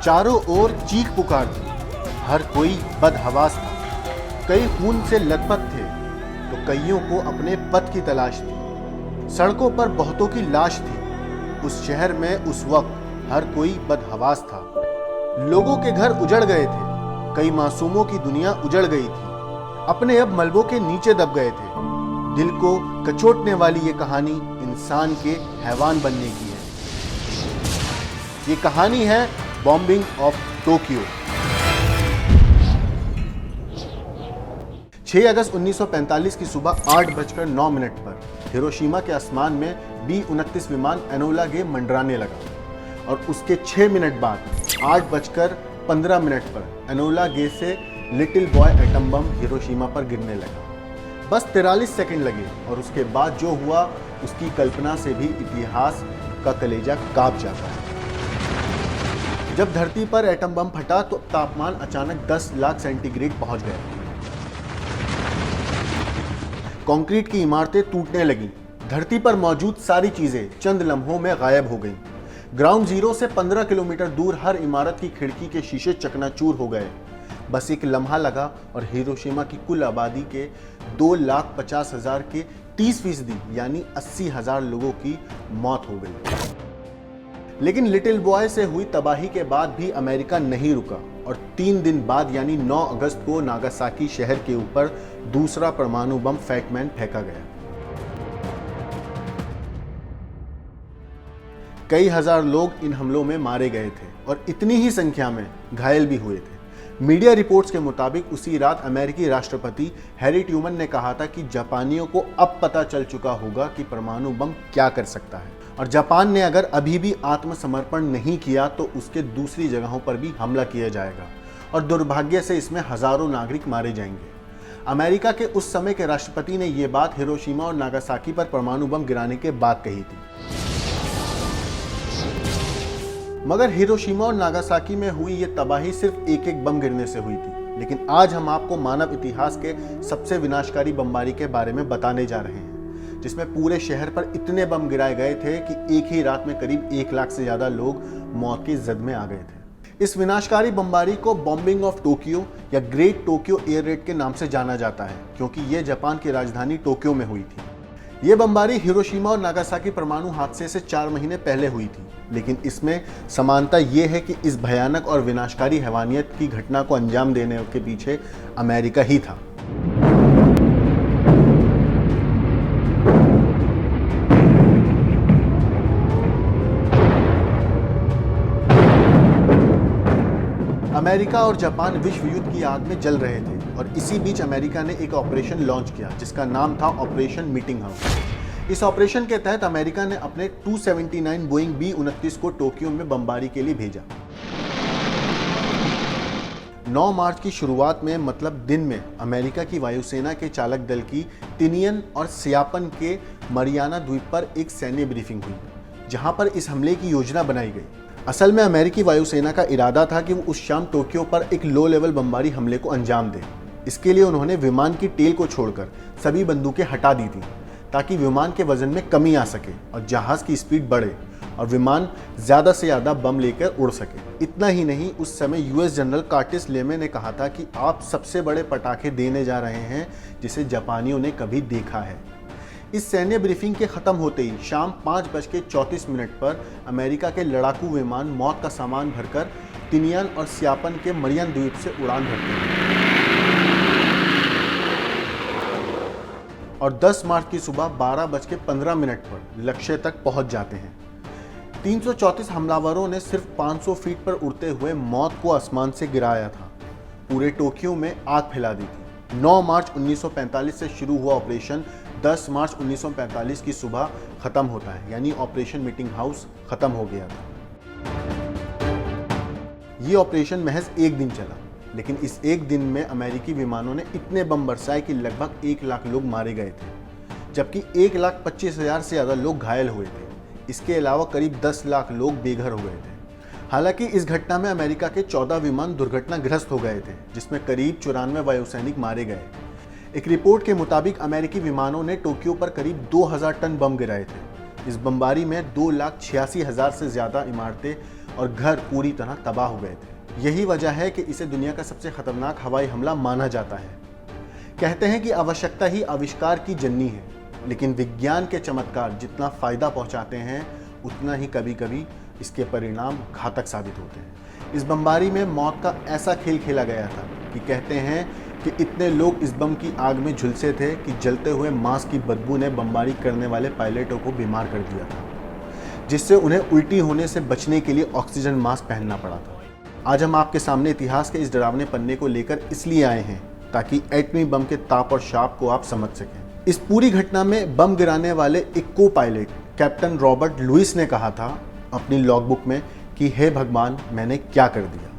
चारों ओर चीख पुकार थी, हर कोई बदहवास था। कई खून से लथपथ थे तो कईयों को अपने पद की तलाश थी। सड़कों पर बहुतों की लाश थी। उस शहर में उस वक्त हर कोई बदहवास था। लोगों के घर उजड़ गए थे, कई मासूमों की दुनिया उजड़ गई थी, अपने अब मलबों के नीचे दब गए थे। दिल को कचोटने वाली ये कहानी इंसान के हैवान बनने की है। ये कहानी है बॉम्बिंग ऑफ टोक्यो। 6 अगस्त 1945 की सुबह 8:09 पर हिरोशिमा के आसमान में B-29 विमान एनोला गे मंडराने लगा और उसके 6 मिनट बाद 8:15 पर एनोला गे से little boy atom bomb Hiroshima पर गिरने लगा। बस 43 सेकंड लगे और उसके बाद जो हुआ उसकी कल्पना से भी इतिहास का कलेजा कांप जाता है। जब धरती पर एटम बम फटा तो तापमान अचानक 10 लाख सेंटीग्रेड पहुंच गया। कंक्रीट की इमारतें टूटने लगीं। धरती पर मौजूद सारी चीजें चंद लम्हों में गायब हो गईं। ग्राउंड जीरो से 15 किलोमीटर दूर हर इमारत की खिड़की के शीशे चकनाचूर हो गए। बस एक लम्हा लगा और हिरोशिमा की कुल आबादी के 2,50,000 के 30% यानी 80,000 लोगों की मौत हो गई। लेकिन लिटिल बॉय से हुई तबाही के बाद भी अमेरिका नहीं रुका और 3 दिन बाद यानी 9 अगस्त को नागासाकी शहर के ऊपर दूसरा परमाणु बम फैटमैन फेंका गया। कई हजार लोग इन हमलों में मारे गए थे और इतनी ही संख्या में घायल भी हुए थे। मीडिया रिपोर्ट्स के मुताबिक उसी रात अमेरिकी राष्ट्रपति हैरी ट्रूमन ने कहा था कि जापानियों को अब पता चल चुका होगा कि परमाणु बम क्या कर सकता है और जापान ने अगर अभी भी आत्मसमर्पण नहीं किया तो उसके दूसरी जगहों पर भी हमला किया जाएगा और दुर्भाग्य से इसमें हजारों नागरिक मारे जाएंगे। अमेरिका के उस समय के राष्ट्रपति ने यह बात हिरोशिमा और नागासाकी पर परमाणु बम गिराने के बाद कही थी। मगर हिरोशिमा और नागासाकी में हुई ये तबाही सिर्फ एक एक बम गिरने से हुई थी। लेकिन आज हम आपको मानव इतिहास के सबसे विनाशकारी बमबारी के बारे में बताने जा रहे हैं, जिसमें पूरे शहर पर इतने बम गिराए गए थे कि एक ही रात में करीब 1 लाख से ज्यादा लोग मौत की जद में आ गए थे। इस विनाशकारी बमबारी को बॉम्बिंग ऑफ टोक्यो या ग्रेट टोक्यो एयर रेड के नाम से जाना जाता है, क्योंकि ये जापान की राजधानी टोक्यो में हुई थी। ये बमबारी हिरोशिमा और नागासाकी परमाणु हादसे से 4 महीने पहले हुई थी, लेकिन इसमें समानता ये है कि इस भयानक और विनाशकारी हैवानियत की घटना को अंजाम देने के पीछे अमेरिका ही था। अमेरिका और जापान विश्व युद्ध की आग में जल रहे थे और इसी बीच अमेरिका ने एक ऑपरेशन लॉन्च किया जिसका नाम था ऑपरेशन मीटिंग हाउस। इस ऑपरेशन के तहत अमेरिका ने अपने 279 बोइंग B-29 को टोक्यो में बमबारी के लिए भेजा। 9 मार्च की शुरुआत में मतलब दिन में अमेरिका की वायुसेना के चालक दल की तिनियन और सियापन के मरियाना द्वीप पर एक सैन्य ब्रीफिंग हुई, जहां पर इस हमले की योजना बनाई गई। असल में अमेरिकी वायुसेना का इरादा था कि वो उस शाम टोक्यो पर एक लो लेवल बमबारी हमले को अंजाम दें। इसके लिए उन्होंने विमान की टेल को छोड़कर सभी बंदूकें हटा दी थी ताकि विमान के वजन में कमी आ सके और जहाज की स्पीड बढ़े और विमान ज़्यादा से ज़्यादा बम लेकर उड़ सके। इतना ही नहीं, उस समय यूएस जनरल कार्टिस लेमे ने कहा था कि आप सबसे बड़े पटाखे देने जा रहे हैं जिसे जापानियों ने कभी देखा है। इस सैन्य ब्रीफिंग के ख़त्म होते ही शाम 5:34 पर अमेरिका के लड़ाकू विमान मौत का सामान भरकर तिनियन और सियापन के मरियन द्वीप से उड़ान भरते हैं और 10 मार्च की सुबह 12:15 पर लक्ष्य तक पहुंच जाते हैं। 334 हमलावरों ने सिर्फ 500 फीट पर उड़ते हुए मौत को आसमान से गिराया था। पूरे टोक्यो में आग फैला दी थी। 9 मार्च 1945 से शुरू हुआ ऑपरेशन 10 मार्च 1945 की सुबह खत्म होता है, यानी ऑपरेशन मीटिंग हाउस खत्म हो गया था। ये ऑपरेशन महज एक दिन चला, लेकिन इस एक दिन में अमेरिकी विमानों ने इतने बम बरसाए कि लगभग 1 लाख लोग मारे गए थे, जबकि 1,25,000 से ज़्यादा लोग घायल हुए थे। इसके अलावा करीब 10 लाख लोग बेघर हो गए थे। हालांकि इस घटना में अमेरिका के 14 विमान दुर्घटनाग्रस्त हो गए थे, जिसमें करीब 94 वायुसैनिक मारे गए। एक रिपोर्ट के मुताबिक अमेरिकी विमानों ने टोक्यो पर करीब 2000 टन बम गिराए थे, इस बमबारी में 2,86,000 से ज़्यादा इमारतें और घर पूरी तरह तबाह हो गए थे। यही वजह है कि इसे दुनिया का सबसे खतरनाक हवाई हमला माना जाता है। कहते हैं कि आवश्यकता ही आविष्कार की जननी है, लेकिन विज्ञान के चमत्कार जितना फ़ायदा पहुंचाते हैं उतना ही कभी कभी इसके परिणाम घातक साबित होते हैं। इस बमबारी में मौत का ऐसा खेल खेला गया था कि कहते हैं कि इतने लोग इस बम की आग में झुलसे थे कि जलते हुए मांस की बदबू ने बमबारी करने वाले पायलटों को बीमार कर दिया था, जिससे उन्हें उल्टी होने से बचने के लिए ऑक्सीजन मास्क पहनना पड़ा था। आज हम आपके सामने इतिहास के इस डरावने पन्ने को लेकर इसलिए आए हैं ताकि एटमी बम के ताप और शाप को आप समझ सकें। इस पूरी घटना में बम गिराने वाले एक को पायलट कैप्टन रॉबर्ट लुइस ने कहा था अपनी लॉगबुक में कि हे भगवान, मैंने क्या कर दिया।